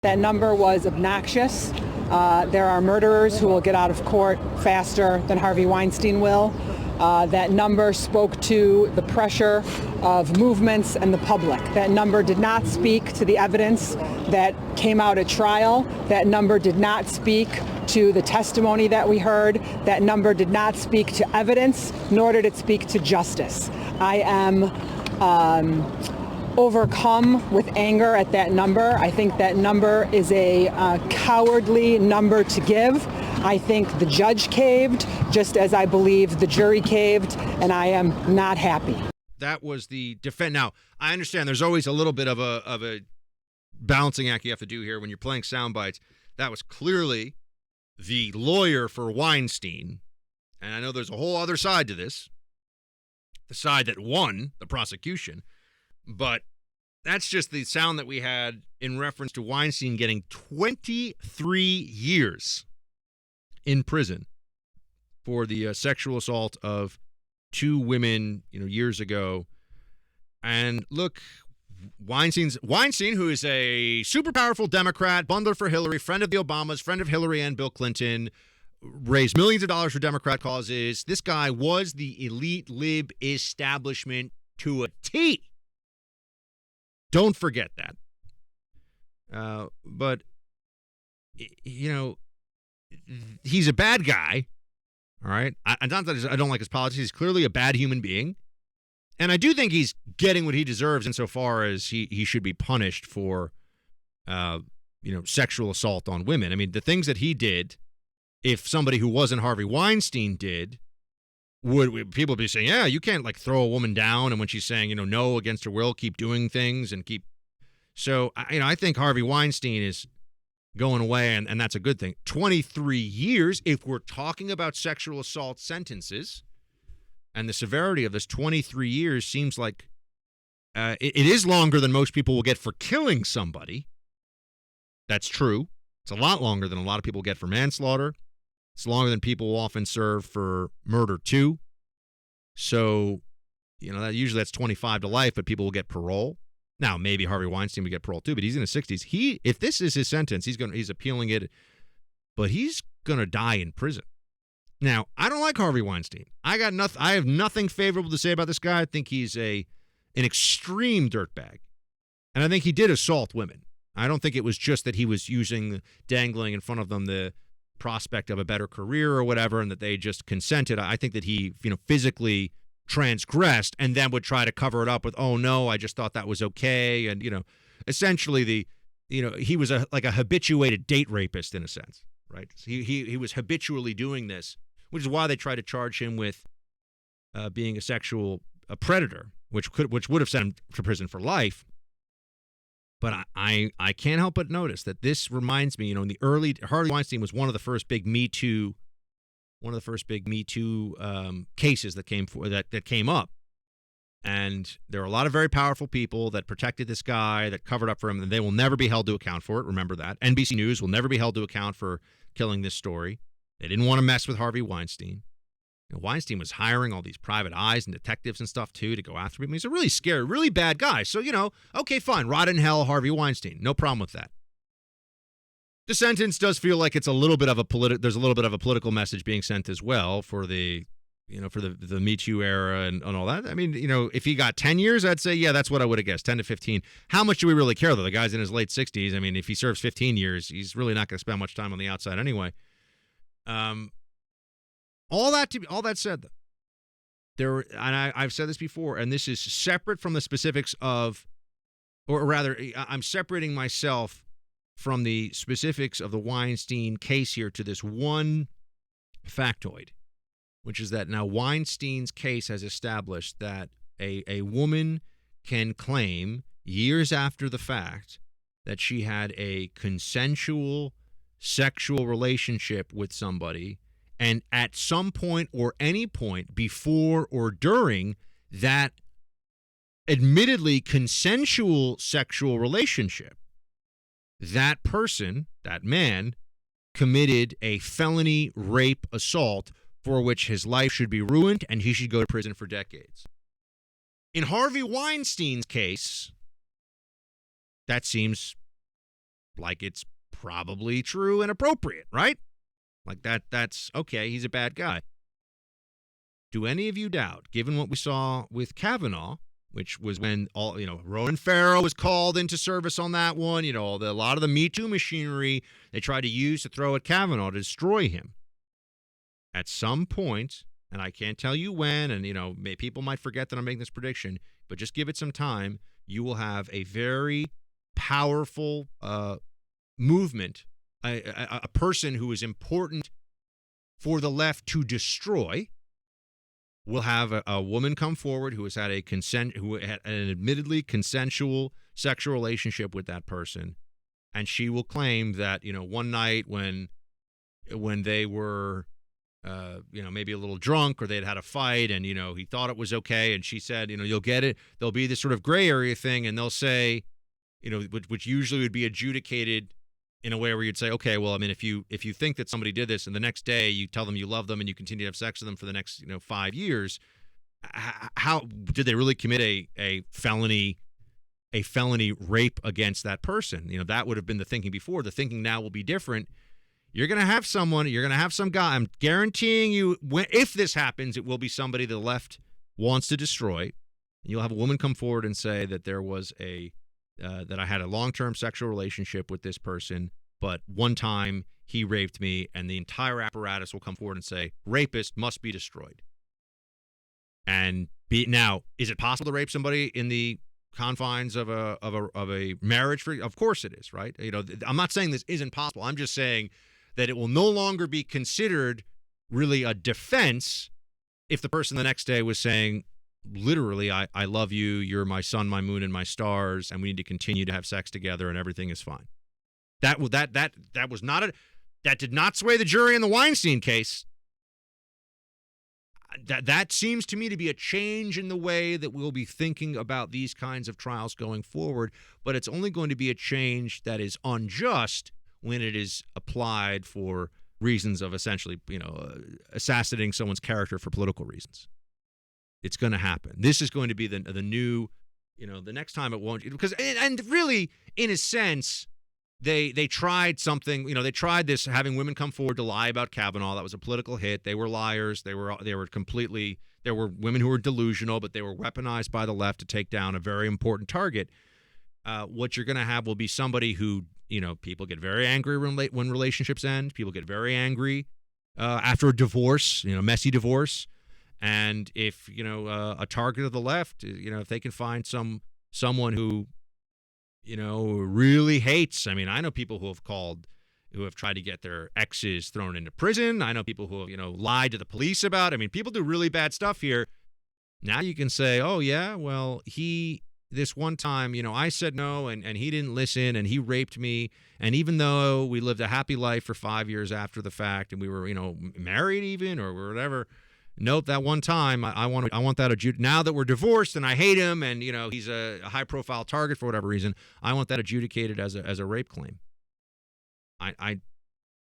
That number was obnoxious. There are murderers who will get out of court faster than Harvey Weinstein will. That number spoke to the pressure of movements and the public. That number did not speak to the evidence that came out at trial. That number did not speak to the testimony that we heard. That number did not speak to evidence, nor did it speak to justice. I am overcome with anger at that number. I think that number is a cowardly number to give. I think the judge caved, just as I believe the jury caved, and I am not happy. That was the defense. Now, I understand there's always a little bit of a balancing act you have to do here when you're playing sound bites. That was clearly the lawyer for Weinstein, and I know there's a whole other side to this, the side that won the prosecution. But that's just the sound that we had in reference to Weinstein getting 23 years in prison for the sexual assault of two women, years ago. And look, Weinstein, who is a super powerful Democrat, bundler for Hillary, friend of the Obamas, friend of Hillary and Bill Clinton, raised millions of dollars for Democrat causes. This guy was the elite lib establishment to a T. Don't forget that. But, he's a bad guy, all right? Not that I don't like his politics. He's clearly a bad human being. And I do think he's getting what he deserves insofar as he should be punished for, sexual assault on women. I mean, the things that he did, if somebody who wasn't Harvey Weinstein did, would people be saying, yeah, you can't throw a woman down, and when she's saying, no against her will, keep doing things and keep. So, I think Harvey Weinstein is going away, and that's a good thing. 23 years, if we're talking about sexual assault sentences, and the severity of this, 23 years seems like it is longer than most people will get for killing somebody. That's true. It's a lot longer than a lot of people get for manslaughter. It's longer than people will often serve for murder, too. So, that's 25 to life, but people will get parole. Now, maybe Harvey Weinstein would get parole, too, but he's in his 60s. If this is his sentence, he's appealing it, but he's going to die in prison. Now, I don't like Harvey Weinstein. I have nothing favorable to say about this guy. I think he's an extreme dirtbag, and I think he did assault women. I don't think it was just that he was dangling in front of them the prospect of a better career or whatever, and that they just consented. I think that he, physically transgressed and then would try to cover it up with, oh no, I just thought that was okay. And, essentially he was a habituated date rapist in a sense, right? He was habitually doing this, which is why they tried to charge him with being a predator, which would have sent him to prison for life. But I can't help but notice that this reminds me, in the early, Harvey Weinstein was one of the first big Me Too cases that came up. And there are a lot of very powerful people that protected this guy, that covered up for him, and they will never be held to account for it. Remember that. NBC News will never be held to account for killing this story. They didn't want to mess with Harvey Weinstein. Weinstein was hiring all these private eyes and detectives and stuff, too, to go after people. He's a really scary, really bad guy. So, okay, fine. Rot in hell, Harvey Weinstein. No problem with that. The sentence does feel like it's there's a little bit of a political message being sent as well for the Me Too era and all that. I mean, if he got 10 years, I'd say, yeah, that's what I would have guessed, 10 to 15. How much do we really care, though? The guy's in his late 60s. I mean, if he serves 15 years, he's really not going to spend much time on the outside anyway. All that said, though, I've said this before, and this is separate from the specifics of, or rather, I'm separating myself from the specifics of the Weinstein case here to this one factoid, which is that now Weinstein's case has established that a woman can claim years after the fact that she had a consensual sexual relationship with somebody, and at some point or any point before or during that admittedly consensual sexual relationship, that person, that man, committed a felony rape assault for which his life should be ruined and he should go to prison for decades. In Harvey Weinstein's case, that seems like it's probably true and appropriate, right? Like that's okay, he's a bad guy. Do any of you doubt, given what we saw with Kavanaugh, which was when Ronan Farrow was called into service on that one, a lot of the Me Too machinery they tried to use to throw at Kavanaugh to destroy him. At some point, and I can't tell you when, and people might forget that I'm making this prediction, but just give it some time, you will have a very powerful movement, a person who is important for the left to destroy. We'll have a woman come forward who had an admittedly consensual sexual relationship with that person, and she will claim that one night when they were maybe a little drunk or they'd had a fight and he thought it was okay, and she said you'll get it. There'll be this sort of gray area thing, and they'll say which usually would be adjudicated in a way where you'd say, okay, well, I mean, if you think that somebody did this and the next day you tell them you love them and you continue to have sex with them for the next 5 years, how did they really commit a felony rape against that person? That would have been the thinking before. The thinking now will be different. You're going to have some guy. I'm guaranteeing you, if this happens, it will be somebody the left wants to destroy. And you'll have a woman come forward and say that there was that I had a long-term sexual relationship with this person, but one time he raped me, and the entire apparatus will come forward and say, rapist must be destroyed. And now, is it possible to rape somebody in the confines of a marriage? Of course it is, right? I'm not saying this isn't possible. I'm just saying that it will no longer be considered really a defense if the person the next day was saying, literally, I love you, you're my sun, my moon, and my stars, and we need to continue to have sex together, and everything is fine. That did not sway the jury in the Weinstein case. That seems to me to be a change in the way that we'll be thinking about these kinds of trials going forward, but it's only going to be a change that is unjust when it is applied for reasons of essentially, assassinating someone's character for political reasons. It's going to happen. This is going to be the new, the next time it won't, because and really, in a sense, they tried something. They tried this, having women come forward to lie about Kavanaugh. That was a political hit. They were liars. They were completely. There were women who were delusional, but they were weaponized by the left to take down a very important target. What you're going to have will be somebody who, people get very angry when relationships end. People get very angry after a divorce, messy divorce. And if, a target of the left, if they can find someone who, really hates. I mean, I know people who have tried to get their exes thrown into prison. I know people who have, lied to the police about. I mean, people do really bad stuff here. Now you can say, oh, yeah, well, this one time, I said no, and he didn't listen, and he raped me. And even though we lived a happy life for 5 years after the fact, and we were, married even or whatever, nope, that one time, I want that now that we're divorced and I hate him and he's a high-profile target for whatever reason, I want that adjudicated as a rape claim. I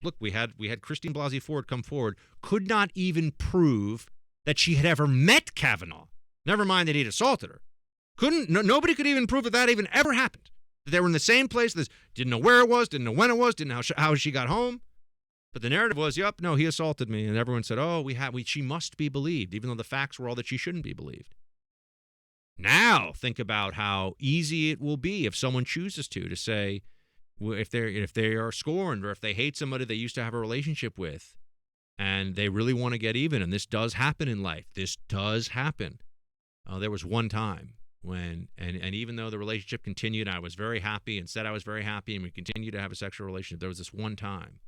look, we had Christine Blasey Ford come forward, could not even prove that she had ever met Kavanaugh. Never mind that he'd assaulted her. Nobody could even prove that even ever happened. That they were in the same place. Didn't know where it was, didn't know when it was, didn't know how she got home. But the narrative was, yep, no, he assaulted me. And everyone said, oh, she must be believed, even though the facts were all that she shouldn't be believed. Now think about how easy it will be if someone chooses to say, if they are scorned or if they hate somebody they used to have a relationship with and they really want to get even. And this does happen in life. This does happen. There was one time when, and even though the relationship continued, I was very happy and said I was very happy and we continued to have a sexual relationship. There was this one time.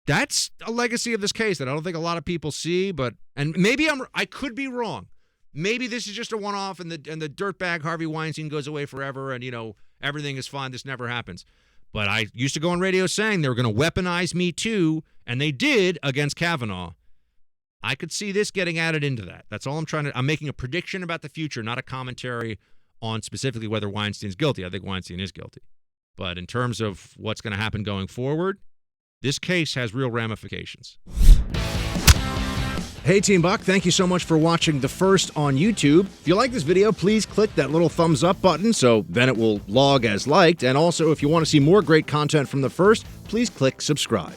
That's a legacy of this case that I don't think a lot of people see, and maybe I could be wrong. Maybe this is just a one-off and the dirtbag Harvey Weinstein goes away forever and, everything is fine. This never happens. But I used to go on radio saying they were going to weaponize Me Too, and they did against Kavanaugh. I could see this getting added into that. That's all I'm making a prediction about the future, not a commentary on specifically whether Weinstein's guilty. I think Weinstein is guilty. But in terms of what's going to happen going forward, this case has real ramifications. Hey, Team Buck, thank you so much for watching The First on YouTube. If you like this video, please click that little thumbs up button so then it will log as liked. And also, if you want to see more great content from The First, please click subscribe.